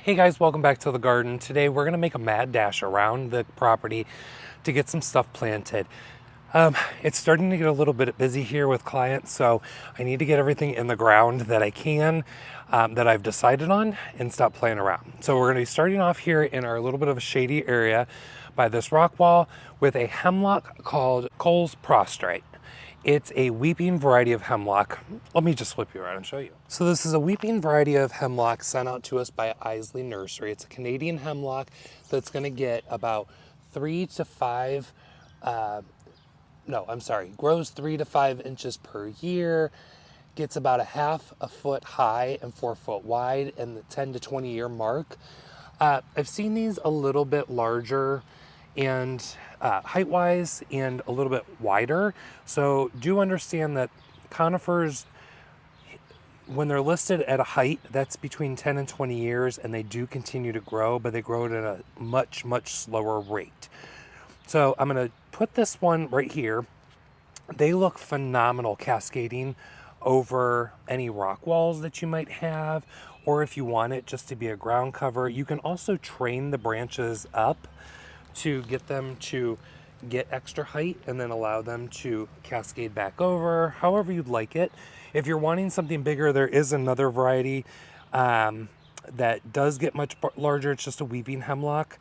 Hey guys, welcome back to the garden. Today we're gonna make a mad dash around the property to get some stuff planted. It's starting to get a little bit busy here with clients, so I need to get everything in the ground that I can, that I've decided on, and stop playing around. So we're gonna be starting off here in our little bit of a shady area by this rock wall with a hemlock called Cole's prostrate. It's a weeping variety of hemlock. Let me just flip you around and show you. So this is a weeping variety of hemlock sent out to us by Isley Nursery. It's a Canadian hemlock that's gonna get about 3 to 5, grows 3 to 5 inches per year, gets about a half a foot high and 4 foot wide in the 10 to 20 year mark. I've seen these a little bit larger and height-wise and a little bit wider. So do understand that conifers, when they're listed at a height, that's between 10 and 20 years, and they do continue to grow, but they grow at a much, much slower rate. So I'm gonna put this one right here. They look phenomenal cascading over any rock walls that you might have, or if you want it just to be a ground cover. You can also train the branches up to get them to get extra height and then allow them to cascade back over, however you'd like it. If you're wanting something bigger, there is another variety that does get much larger. It's just a weeping hemlock.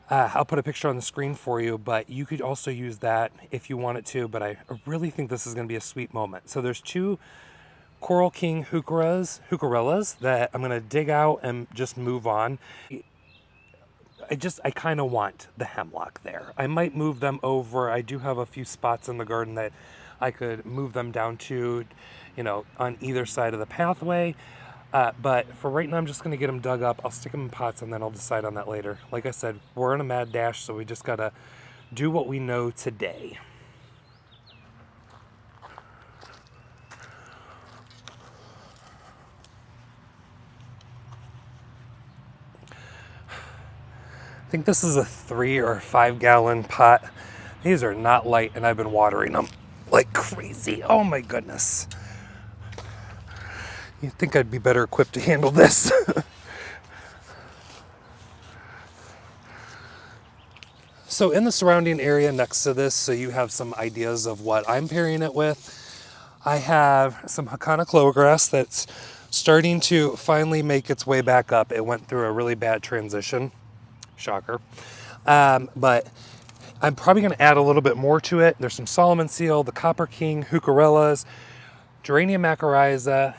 I'll put a picture on the screen for you, but you could also use that if you wanted to, but I really think this is gonna be a sweet moment. So there's 2 Coral King heucherellas that I'm gonna dig out and just move on. I kind of want the hemlock there. I might move them over. I do have a few spots in the garden that I could move them down to, on either side of the pathway. But for right now, I'm just going to get them dug up. I'll stick them in pots and then I'll decide on that later. Like I said, we're in a mad dash, so we just got to do what we know today. I think this is a 3 or 5 gallon pot. These are not light, and I've been watering them like crazy. Oh my goodness. You'd think I'd be better equipped to handle this. So in the surrounding area next to this, so you have some ideas of what I'm pairing it with, I have some Hakana clovergrass that's starting to finally make its way back up. It went through a really bad transition. Shocker. But I'm probably going to add a little bit more to it. There's some Solomon seal, the Copper King heucherellas, Geranium macrorrhizae,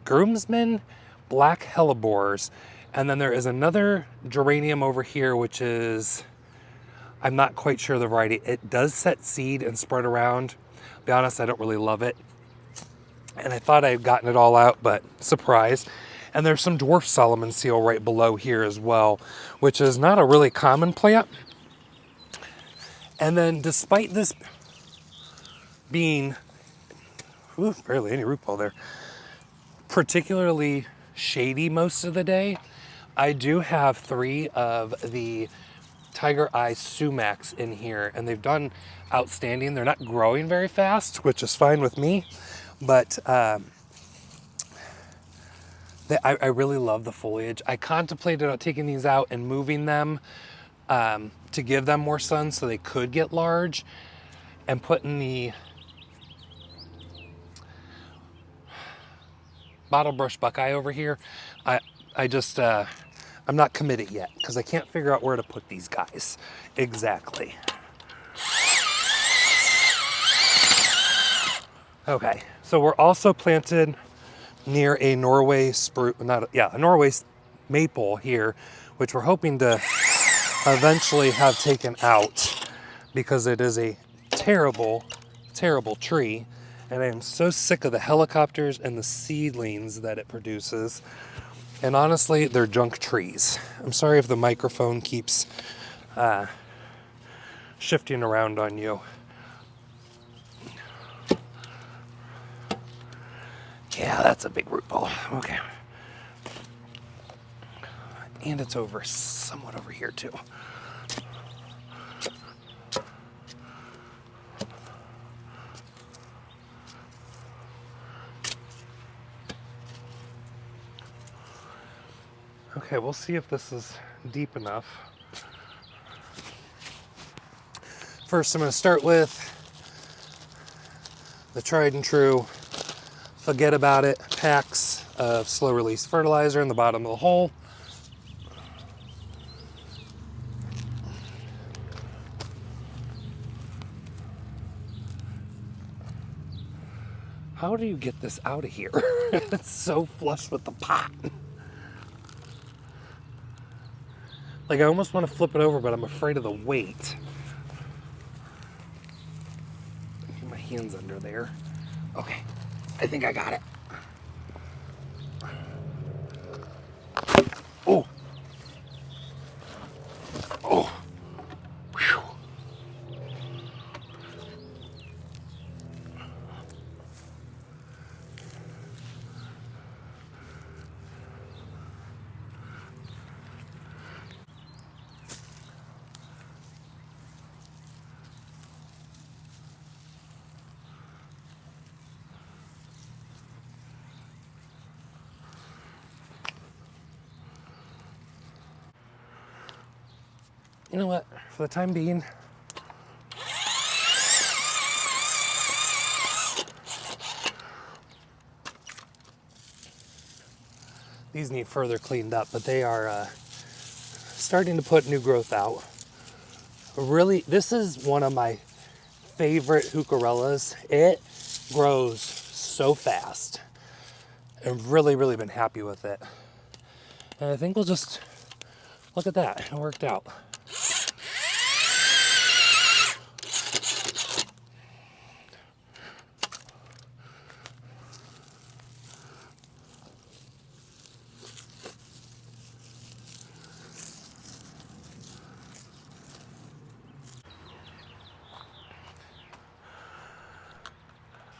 groomsmen, black hellebores, and then there is another geranium over here, which is, I'm not quite sure the variety. It does set seed and spread around. To be honest, I don't really love it. And I thought I had gotten it all out, but surprise. And there's some dwarf Solomon seal right below here as well, which is not a really common plant. And then despite this being, barely any root ball there, particularly shady most of the day, I do have 3 of the Tiger Eye sumacs in here, and they've done outstanding. They're not growing very fast, which is fine with me, but I really love the foliage. I contemplated taking these out and moving them to give them more sun so they could get large, and putting the bottle brush buckeye over here. I'm not committed yet because I can't figure out where to put these guys exactly. Okay, so we're also planted near a Norway a Norway maple here, which we're hoping to eventually have taken out because it is a terrible, terrible tree. And I am so sick of the helicopters and the seedlings that it produces. And honestly, they're junk trees. I'm sorry if the microphone keeps shifting around on you. Yeah, that's a big root ball. Okay. And it's somewhat over here too. Okay, we'll see if this is deep enough. First, I'm going to start with the tried and true Forget About It packs of slow release fertilizer in the bottom of the hole. How do you get this out of here? It's so flush with the pot. Like, I almost want to flip it over, but I'm afraid of the weight. Get my hands under there. Okay, I think I got it. Oh. Oh. Whew. You know what? For the time being, these need further cleaned up, but they are starting to put new growth out. Really, this is one of my favorite heucherellas. It grows so fast. I've really been happy with it. And I think we'll just, look at that, it worked out.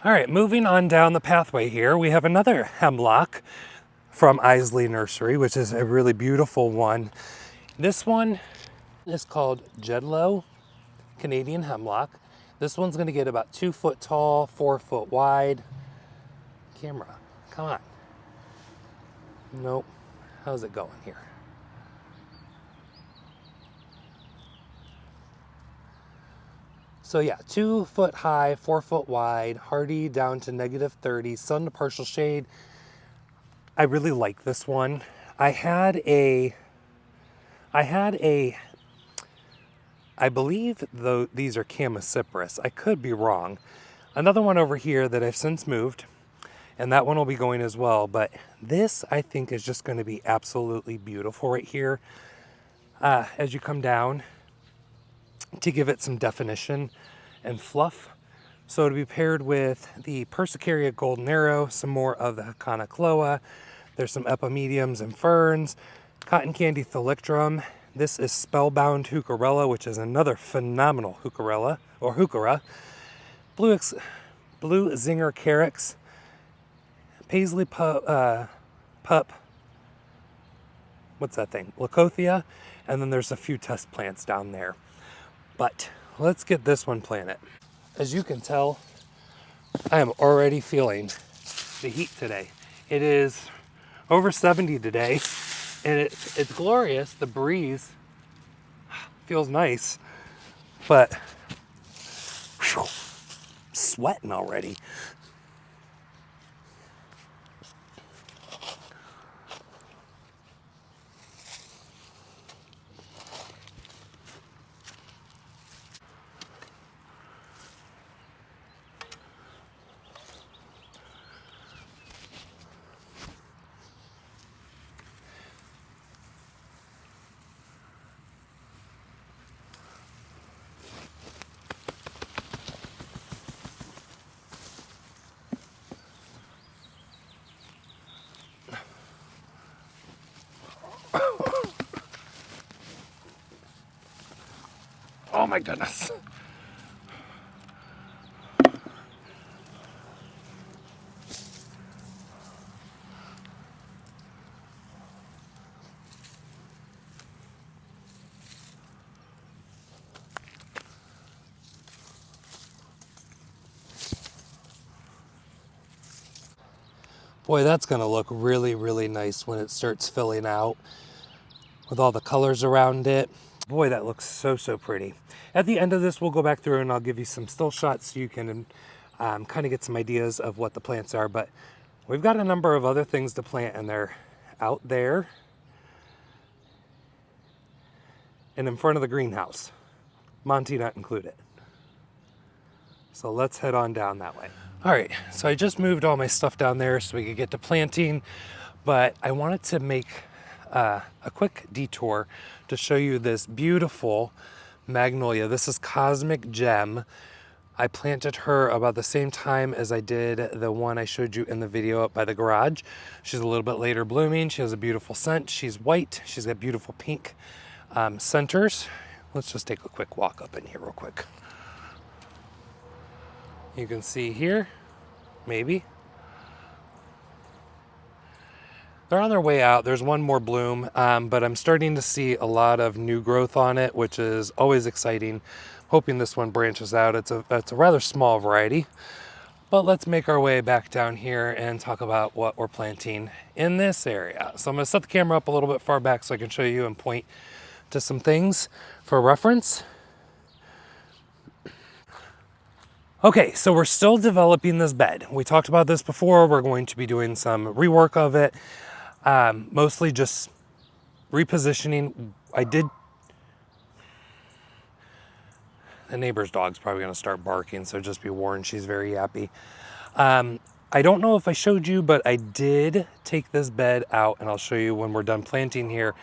All right, moving on down the pathway here, we have another hemlock from Isley Nursery, which is a really beautiful one. This one is called Jedlow Canadian Hemlock. This one's gonna get about 2 foot tall, 4 foot wide. Camera, come on. Nope, how's it going here? So yeah, 2 foot high, 4 foot wide, hardy down to -30, sun to partial shade. I really like this one. I believe though these are Chamaecyparis. I could be wrong. Another one over here that I've since moved, and that one will be going as well. But this I think is just going to be absolutely beautiful right here. As you come down, to give it some definition and fluff. So to be paired with the Persicaria Golden Arrow, some more of the Hacanacloa. There's some epimediums and ferns, Cotton Candy Thalictrum. This is Spellbound Heucherella, which is another phenomenal heucherella, or heuchera. Blue Zinger Carex, Paisley Pup, what's that thing? Leucothea, and then there's a few test plants down there. But let's get this one planted. As you can tell, I am already feeling the heat today. It is over 70 today, and it's glorious. The breeze feels nice, but whew, sweating already. Oh my goodness. Boy, that's gonna look really nice when it starts filling out. with all the colors around it. Boy, that looks so, so pretty. At the end of this, we'll go back through and I'll give you some still shots so you can kind of get some ideas of what the plants are. But we've got a number of other things to plant, and they're out there and in front of the greenhouse, Monty not included. So let's head on down that way. All right, so I just moved all my stuff down there so we could get to planting, but I wanted to make a quick detour to show you this beautiful magnolia. This is Cosmic Gem. I planted her about the same time as I did the one I showed you in the video up by the garage. She's a little bit later blooming. She has a beautiful scent. She's white. She's got beautiful pink centers. Let's just take a quick walk up in here real quick. You can see here, maybe. They're on their way out. There's one more bloom, but I'm starting to see a lot of new growth on it, which is always exciting. Hoping this one branches out. It's a rather small variety, but let's make our way back down here and talk about what we're planting in this area. So I'm gonna set the camera up a little bit far back so I can show you and point to some things for reference. Okay, so we're still developing this bed. We talked about this before. We're going to be doing some rework of it, mostly just repositioning. The neighbor's dog's probably gonna start barking, so just be warned, she's very yappy. I don't know if I showed you, but I did take this bed out, and I'll show you when we're done planting here,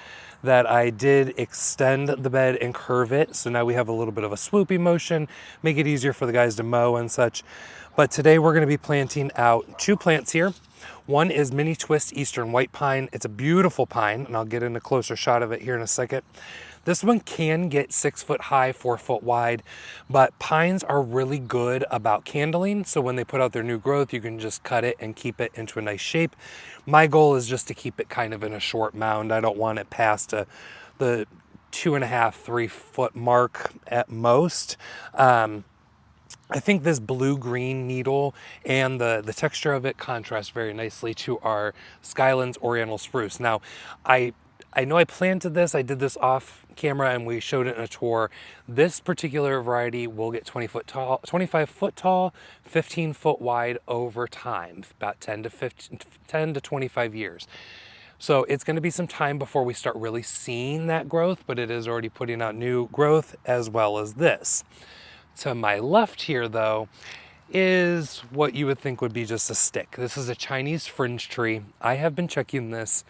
that I did extend the bed and curve it. So now we have a little bit of a swoopy motion, make it easier for the guys to mow and such. But today we're gonna be planting out 2 plants here. One is Mini Twist Eastern White Pine. It's a beautiful pine, and I'll get in a closer shot of it here in a second. This one can get 6 foot high, 4 foot wide, but pines are really good about candling. So when they put out their new growth, you can just cut it and keep it into a nice shape. My goal is just to keep it kind of in a short mound. I don't want it past the 2.5, 3 foot mark at most. I think this blue-green needle and the texture of it contrasts very nicely to our Skylands Oriental Spruce. Now, I know I planted this, I did this off camera and we showed it in a tour. This particular variety will get 25 foot tall, 15 foot wide over time, about 10 to 25 years. So it's going to be some time before we start really seeing that growth, but it is already putting out new growth as well as this. To my left here though, is what you would think would be just a stick. This is a Chinese fringe tree. I have been checking this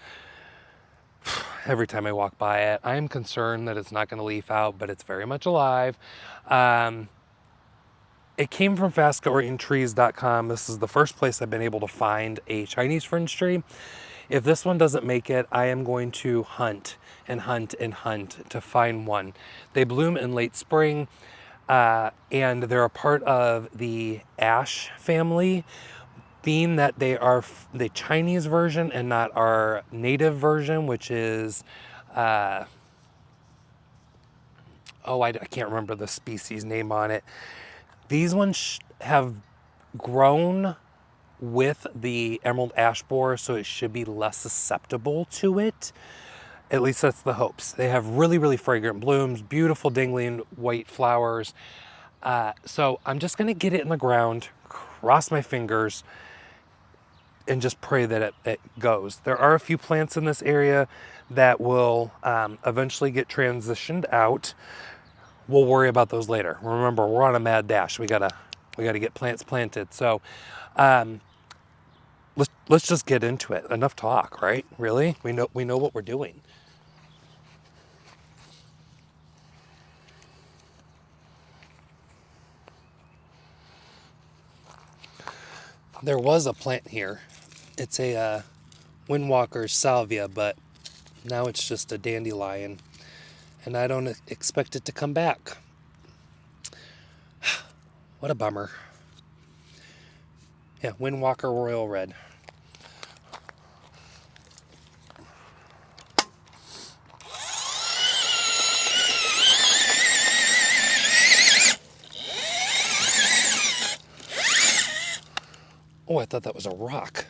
every time I walk by it. I am concerned that it's not going to leaf out, but it's very much alive. It came from FastGrowingTrees.com. This is the first place I've been able to find a Chinese fringe tree. If this one doesn't make it, I am going to hunt and hunt and hunt to find one. They bloom in late spring, and they're a part of the ash family. Being that they are the Chinese version and not our native version, which is, I can't remember the species name on it. These ones have grown with the emerald ash borer, so it should be less susceptible to it. At least that's the hopes. They have really, really fragrant blooms, beautiful dangling white flowers. So I'm just gonna get it in the ground, cross my fingers, and just pray that it goes. There are a few plants in this area that will eventually get transitioned out. We'll worry about those later. Remember, we're on a mad dash. We gotta get plants planted. So let's just get into it. Enough talk, right? Really? We know what we're doing. There was a plant here. It's a Windwalker's salvia, but now it's just a dandelion, and I don't expect it to come back. What a bummer. Yeah, Windwalker Royal Red. Oh, I thought that was a rock.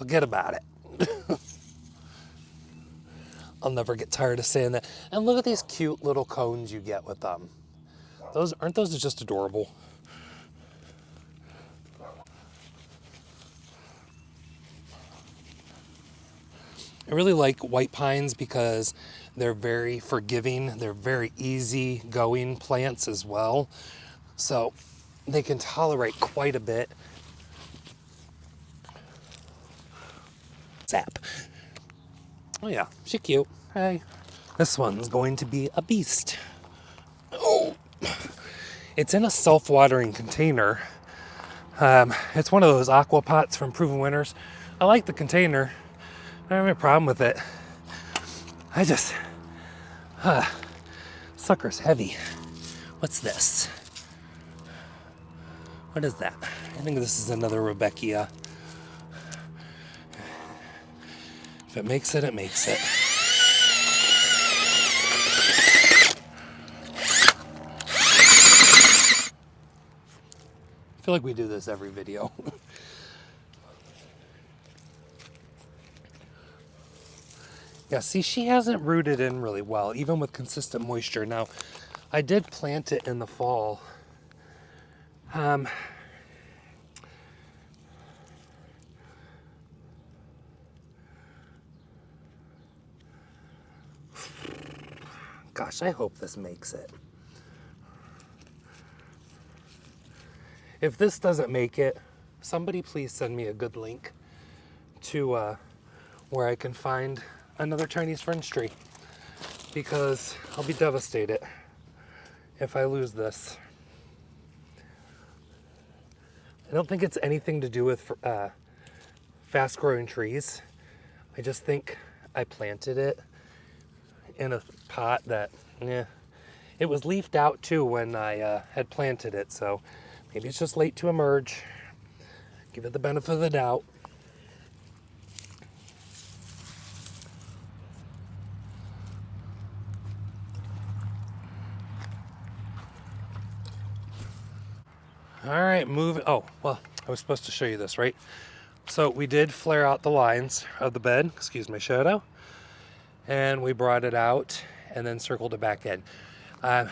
Forget about it. I'll never get tired of saying that. And look at these cute little cones you get with them. Aren't those just adorable? I really like white pines because they're very forgiving. They're very easy going plants as well. So they can tolerate quite a bit. Sap. Oh yeah, she's cute. Hey. This one's going to be a beast. Oh, it's in a self-watering container. It's one of those aqua pots from Proven Winners. I like the container. I don't have a problem with it. I just, sucker's heavy. What's this? What is that? I think this is another Rebecca. If it makes it, it makes it. I feel like we do this every video. Yeah, see, she hasn't rooted in really well, even with consistent moisture. Now, I did plant it in the fall. Gosh, I hope this makes it. If this doesn't make it, somebody please send me a good link to where I can find another Chinese French tree, because I'll be devastated if I lose this. I don't think it's anything to do with fast growing trees. I just think I planted it in a pot that, it was leafed out too when I had planted it, so maybe it's just late to emerge. Give it the benefit of the doubt. All right, move. Oh, well, I was supposed to show you this, right? So we did flare out the lines of the bed, excuse my shadow, and we brought it out and then circled it back in.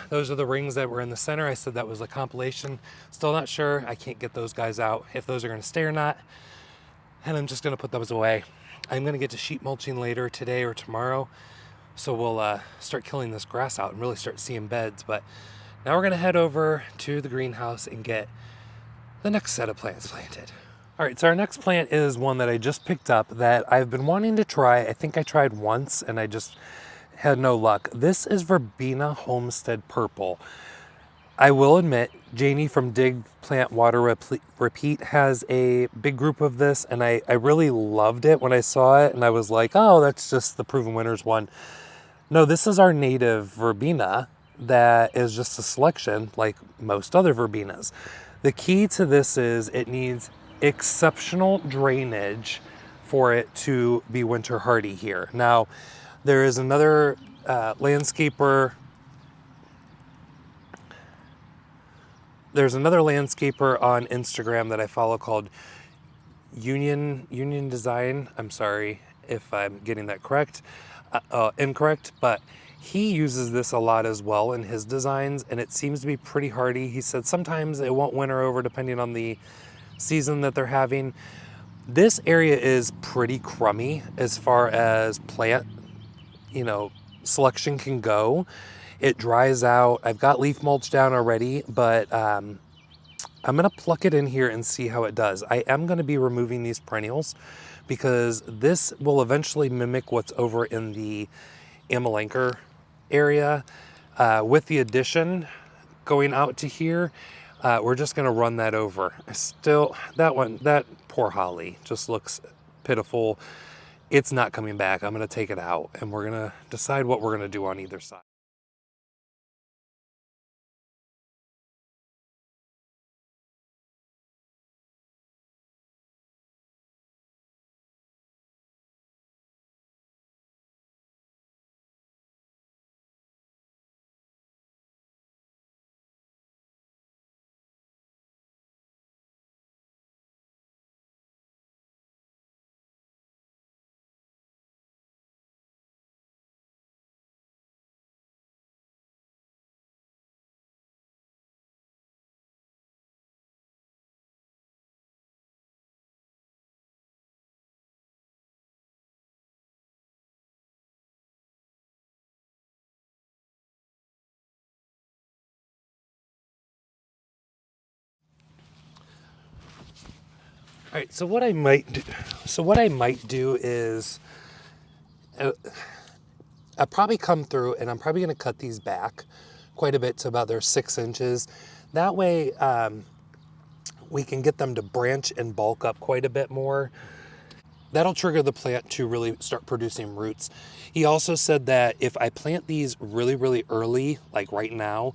Those are the rings that were in the center. I said that was a compilation. Still not sure. I can't get those guys out, if those are going to stay or not. And I'm just going to put those away. I'm going to get to sheet mulching later today or tomorrow. So we'll start killing this grass out and really start seeing beds. But now we're going to head over to the greenhouse and get the next set of plants planted. All right, so our next plant is one that I just picked up that I've been wanting to try. I think I tried once and I just had no luck. This is Verbena Homestead Purple. I will admit, Janie from Dig Plant Water Repeat has a big group of this, and I really loved it when I saw it, and I was like, oh, that's just the Proven Winners one. No, this is our native verbena that is just a selection like most other verbenas. The key to this is it needs exceptional drainage for it to be winter hardy here. Now, there is another landscaper. There's another landscaper on Instagram that I follow called Union Design. I'm sorry if I'm getting that incorrect, but he uses this a lot as well in his designs, and it seems to be pretty hardy. He said sometimes it won't winter over depending on the season that they're having. This area is pretty crummy as far as plant, selection can go. It dries out. I've got leaf mulch down already, but I'm going to pluck it in here and see how it does. I am going to be removing these perennials because this will eventually mimic what's over in the Amelanker area. With the addition going out to here, we're just going to run that over. That poor holly just looks pitiful. It's not coming back. I'm going to take it out and we're going to decide what we're going to do on either side. All right, so what I might do is I'll probably come through and I'm probably going to cut these back quite a bit to about their 6 inches. That way we can get them to branch and bulk up quite a bit more. That'll trigger the plant to really start producing roots. He also said that if I plant these really, really early, like right now,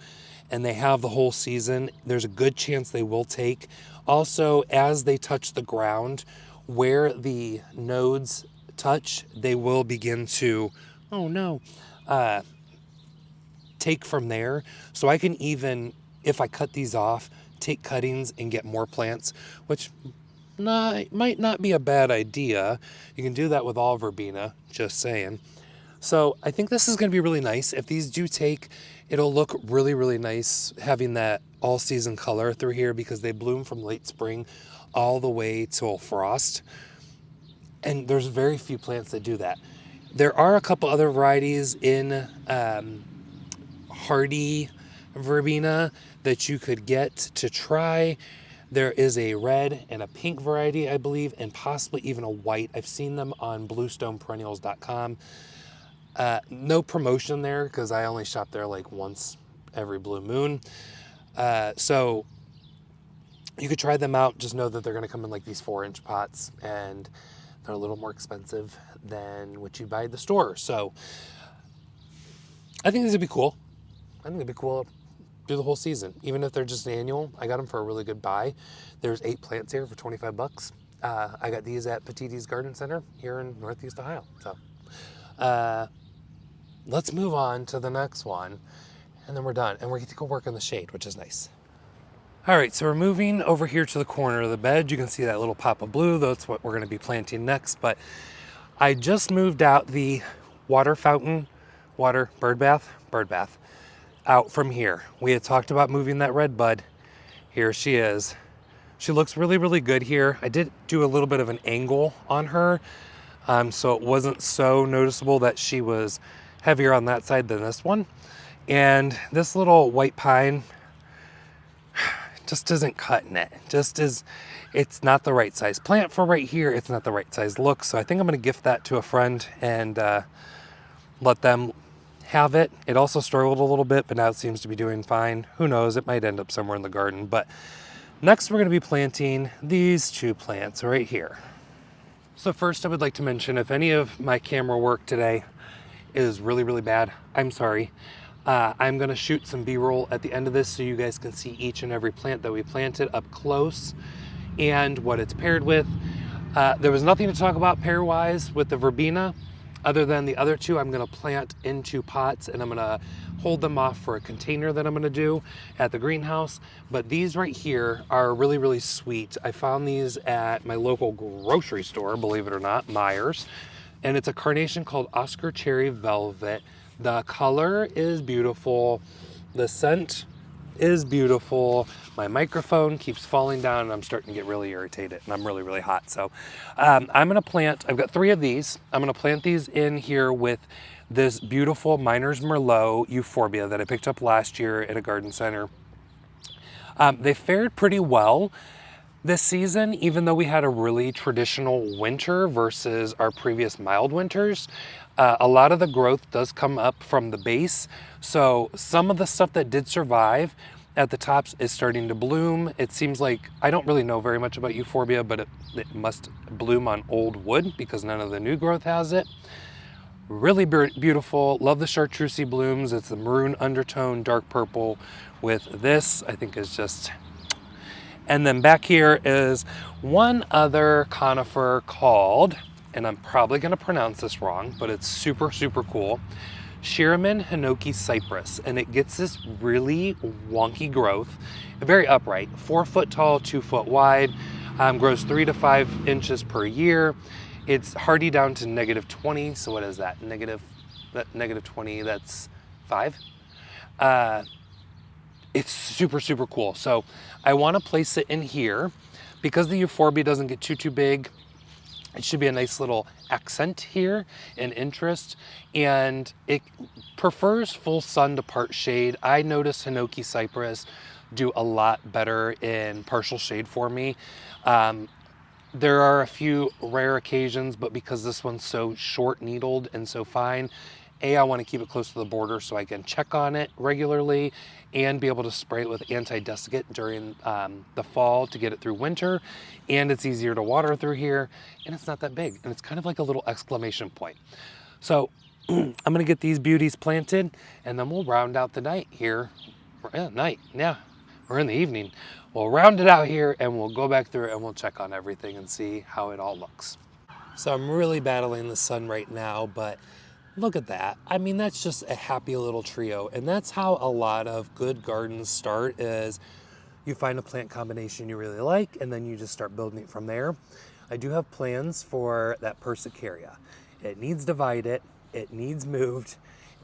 and they have the whole season, there's a good chance they will take. Also, as they touch the ground, where the nodes touch, they will begin to, oh no, take from there. So I can even, if I cut these off, take cuttings and get more plants, which might not be a bad idea. You can do that with all verbena, just saying. So I think this is going to be really nice. If these do take, it'll look really, really nice having that all season color through here because they bloom from late spring all the way till frost. And there's very few plants that do that. There are a couple other varieties in hardy verbena that you could get to try. There is a red and a pink variety, I believe, and possibly even a white. I've seen them on bluestoneperennials.com. No promotion there because I only shop there like once every blue moon. So you could try them out. Just know that they're going to come in like these 4-inch pots and they're a little more expensive than what you buy at the store. So I think these would be cool. I think it'd be cool to do the whole season. Even if they're just an annual, I got them for a really good buy. There's 8 plants here for $25. I got these at Petiti's Garden Center here in Northeast Ohio. So let's move on to the next one and then we're done. And we get to go work in the shade, which is nice. All right, so we're moving over here to the corner of the bed. You can see that little pop of blue. That's what we're going to be planting next. But I just moved out the bird bath, out from here. We had talked about moving that red bud. Here she is. She looks really, really good here. I did do a little bit of an angle on her, so it wasn't so noticeable that she was heavier on that side than this one. And this little white pine just isn't cutting it. It's not the right size plant for right here. It's not the right size look. So I think I'm going to gift that to a friend and let them have it. It also struggled a little bit, but now it seems to be doing fine. Who knows? It might end up somewhere in the garden. But next we're going to be planting these 2 plants right here. So first I would like to mention if any of my camera work today is really, really bad, I'm sorry. I'm going to shoot some B-roll at the end of this so you guys can see each and every plant that we planted up close and what it's paired with. There was nothing to talk about pair-wise with the verbena other than the other 2 I'm going to plant into pots and I'm going to hold them off for a container that I'm going to do at the greenhouse. But these right here are really, really sweet. I found these at my local grocery store, believe it or not, Meijer's. And it's a carnation called Oscar Cherry Velvet. The color is beautiful. The scent is beautiful. My microphone keeps falling down and I'm starting to get really irritated and I'm really, really hot. So I'm going to plant, I've got 3 of these. I'm going to plant these in here with this beautiful Miner's Merlot euphorbia that I picked up last year at a garden center. They fared pretty well this season, even though we had a really traditional winter versus our previous mild winters. A lot of the growth does come up from the base. So some of the stuff that did survive at the tops is starting to bloom. It seems like, I don't really know very much about euphorbia, but it must bloom on old wood because none of the new growth has it. Really beautiful. Love the chartreuse blooms. It's the maroon undertone, dark purple with this, I think is just... And then back here is one other conifer called, and I'm probably going to pronounce this wrong, but it's super, super cool, Shiraman Hinoki Cypress. And it gets this really wonky growth, very upright, 4 foot tall, 2 foot wide, grows 3 to 5 inches per year. It's hardy down to -20. So what is that? -20, that's 5. It's super, super cool. So I want to place it in here because the euphorbia doesn't get too big. It should be a nice little accent here and interest. And it prefers full sun to part shade. I notice Hinoki Cypress do a lot better in partial shade for me. There are a few rare occasions, but because this one's so short needled and so fine, I want to keep it close to the border so I can check on it regularly and be able to spray it with anti-desiccant during the fall to get it through winter. And it's easier to water through here, and it's not that big. And it's kind of like a little exclamation point. So I'm gonna get these beauties planted, and then we'll round out the night here. We're in the evening. We'll round it out here, and we'll go back through it, and we'll check on everything and see how it all looks. So I'm really battling the sun right now, but look at that. I mean, that's just a happy little trio. And that's how a lot of good gardens start, is you find a plant combination you really like, and then you just start building it from there. I do have plans for that Persicaria. It needs divided, it needs moved,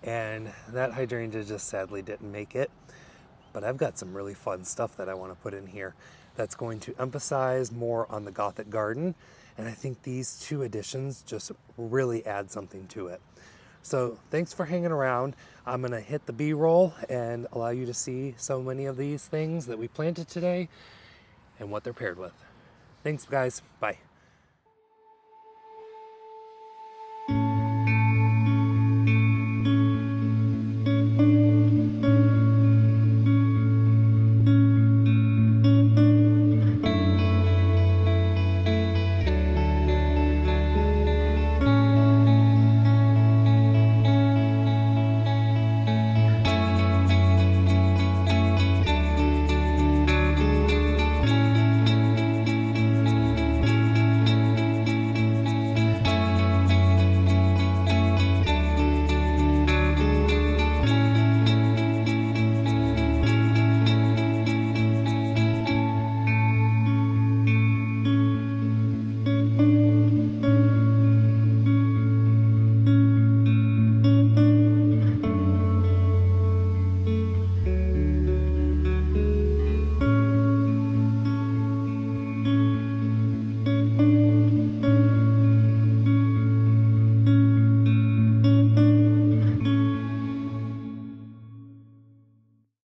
and that hydrangea just sadly didn't make it. But I've got some really fun stuff that I want to put in here that's going to emphasize more on the Gothic garden. And I think these two additions just really add something to it. So thanks for hanging around. I'm gonna hit the B-roll and allow you to see so many of these things that we planted today and what they're paired with. Thanks guys, bye.